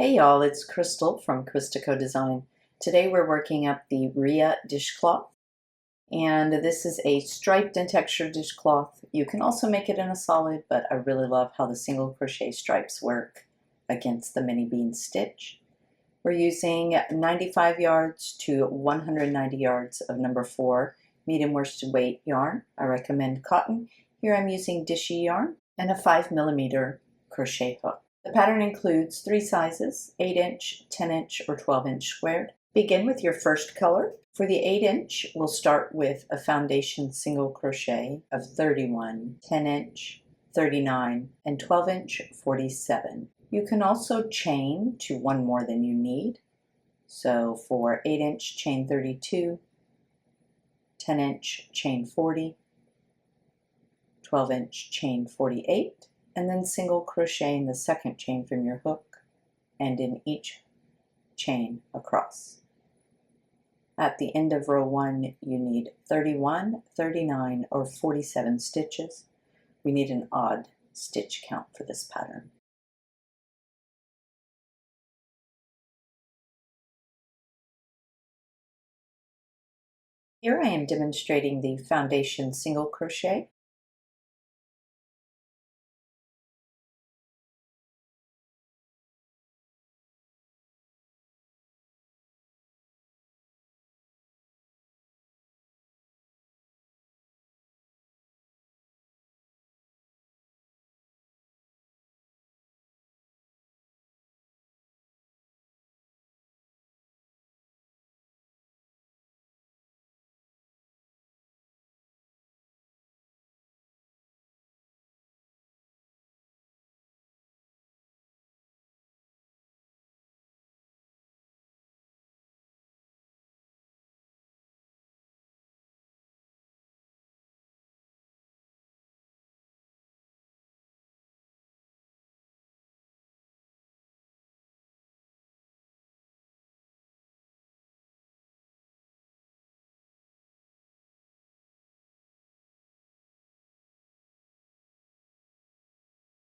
Hey y'all, it's Crystal from ChristaCoDesign. Today we're working up the Ria Dishcloth, and this is a striped and textured dishcloth. You can also make it in a solid, but I really love how the single crochet stripes work against the mini bean stitch. We're using 95 yards to 190 yards of number 4 medium worsted weight yarn. I recommend cotton. Here I'm using Dishy yarn and a 5mm crochet hook. The pattern includes 3 sizes, 8-inch, 10-inch, or 12-inch squared. Begin with your first color. For the 8-inch, we'll start with a foundation single crochet of 31, 10-inch, 39, and 12-inch 47. You can also chain to one more than you need. So for 8-inch, chain 32, 10-inch, chain 40, 12-inch, chain 48, and then single crochet in the second chain from your hook and in each chain across. At the end of row 1, you need 31, 39, or 47 stitches. We need an odd stitch count for this pattern. Here I am demonstrating the foundation single crochet.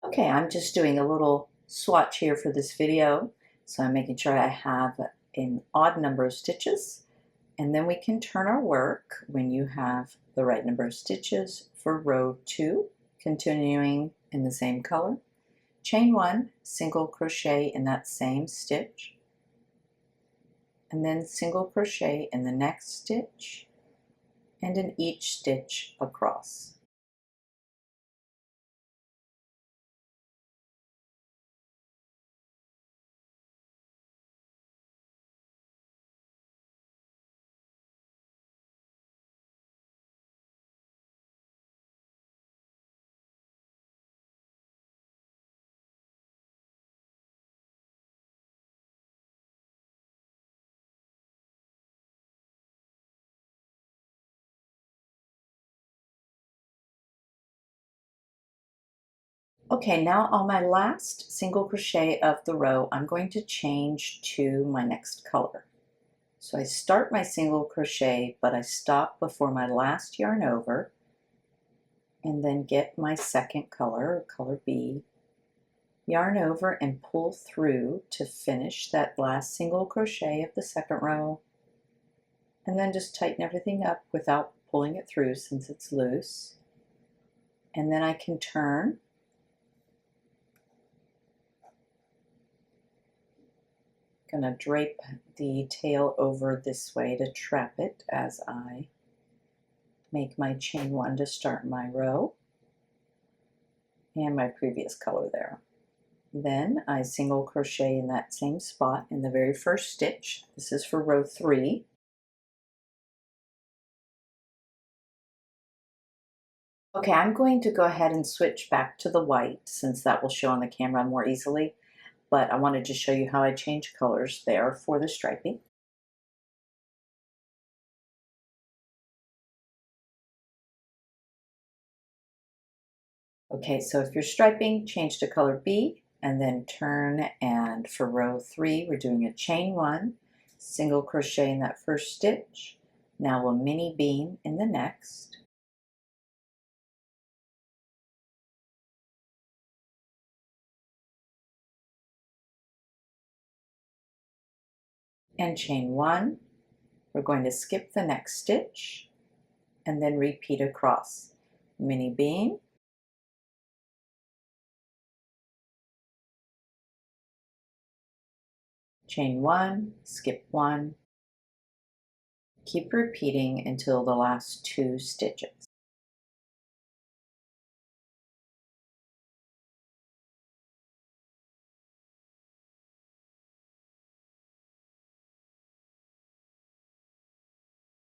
Okay, I'm just doing a little swatch here for this video. So I'm making sure I have an odd number of stitches, and then we can turn our work when you have the right number of stitches for row 2, continuing in the same color. Chain 1, single crochet in that same stitch, and then single crochet in the next stitch and in each stitch across. Okay, now on my last single crochet of the row, I'm going to change to my next color. So I start my single crochet, but I stop before my last yarn over, and then get my second color, color B, yarn over and pull through to finish that last single crochet of the second row, and then just tighten everything up without pulling it through since it's loose. And then I can turn gonna drape the tail over this way to trap it as I make my chain 1 to start my row and my previous color there. Then I single crochet in that same spot in the very first stitch. This is for row 3. Okay, I'm going to go ahead and switch back to the white since that will show on the camera more easily, but I wanted to show you how I change colors there for the striping. Okay, so if you're striping, change to color B and then turn, and for row 3 we're doing a chain 1, single crochet in that first stitch. Now we'll mini bean in the next. and chain 1. We're going to skip the next stitch and then repeat across. Mini bean, chain 1, skip 1, keep repeating until the last 2 stitches.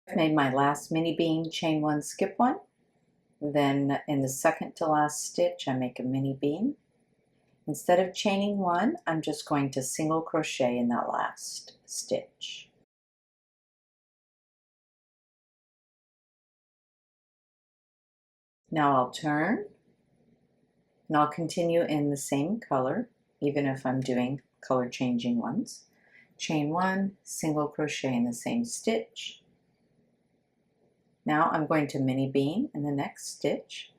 I've made my last mini bean, chain 1, skip 1. Then in the second to last stitch, I make a mini bean. Instead of chaining 1, I'm just going to single crochet in that last stitch. Now I'll turn, and I'll continue in the same color, even if I'm doing color changing ones. Chain 1, single crochet in the same stitch. Now I'm going to mini bean in the next stitch.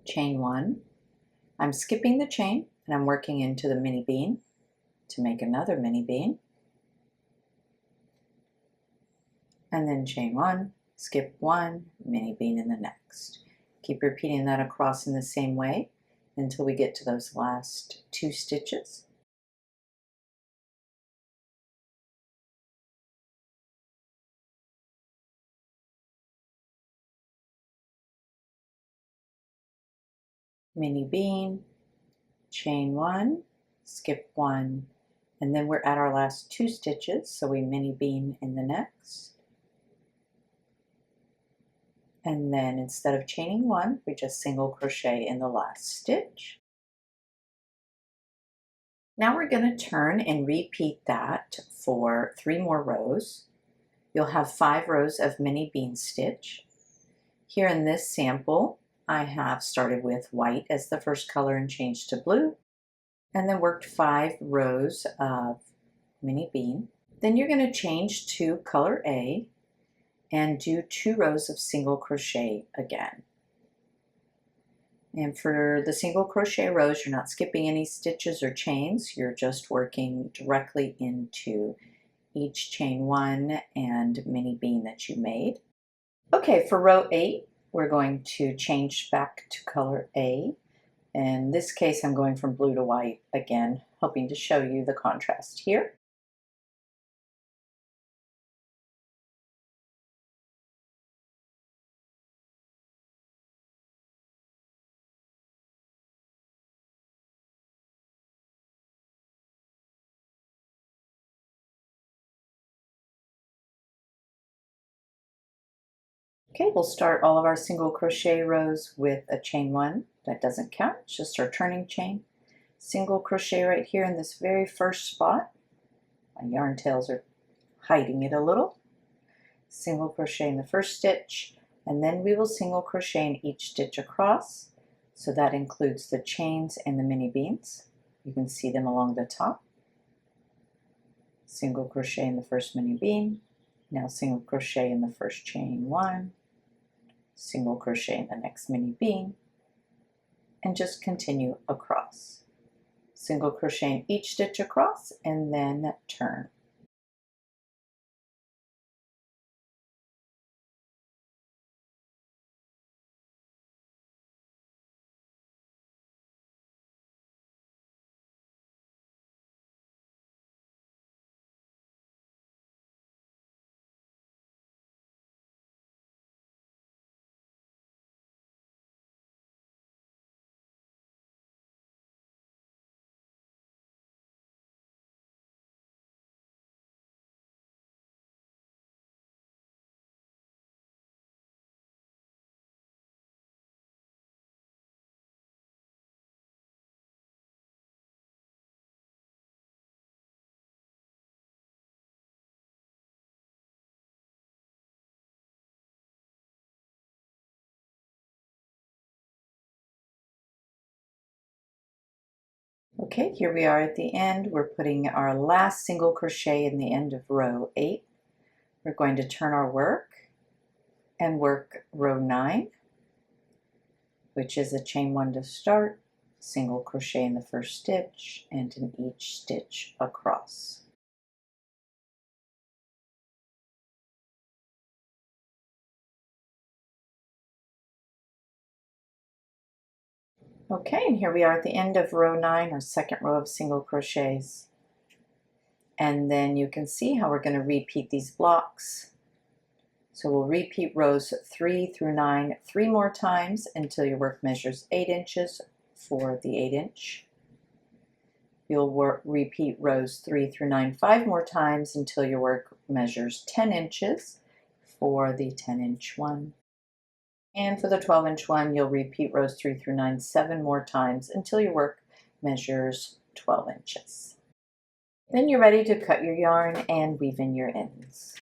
Chain 1. I'm skipping the chain and I'm working into the mini bean to make another mini bean. And then chain 1, skip 1, mini bean in the next. Keep repeating that across in the same way until we get to those last 2 stitches. Mini bean, chain 1, skip 1, and then we're at our last 2 stitches, so we mini bean in the next. And then instead of chaining 1, we just single crochet in the last stitch. Now we're going to turn and repeat that for 3 more rows. You'll have 5 rows of mini bean stitch. Here in this sample, I have started with white as the first color and changed to blue, and then worked 5 rows of mini bean. Then you're going to change to color A and do 2 rows of single crochet again. And for the single crochet rows, you're not skipping any stitches or chains, you're just working directly into each chain 1 and mini bean that you made. Okay, for row 8, we're going to change back to color A. In this case, I'm going from blue to white again, hoping to show you the contrast here. Okay, we'll start all of our single crochet rows with a chain 1. That doesn't count, it's just our turning chain. Single crochet right here in this very first spot. My yarn tails are hiding it a little. Single crochet in the first stitch, and then we will single crochet in each stitch across. So that includes the chains and the mini beans. You can see them along the top. Single crochet in the first mini bean. Now single crochet in the first chain 1. Single crochet in the next mini bean, and just continue across. Single crochet in each stitch across and then turn. Okay, here we are at the end. We're putting our last single crochet in the end of row 8. We're going to turn our work and work row 9, which is a chain 1 to start, single crochet in the first stitch and in each stitch across. Okay, and here we are at the end of row 9, or second row of single crochets. And then you can see how we're going to repeat these blocks. So we'll repeat rows 3 through 9 3 more times until your work measures 8 inches for the 8-inch. You'll repeat rows 3 through 9 5 more times until your work measures 10 inches for the 10-inch one. And for the 12-inch one, you'll repeat rows 3 through 9 7 more times until your work measures 12 inches. Then you're ready to cut your yarn and weave in your ends.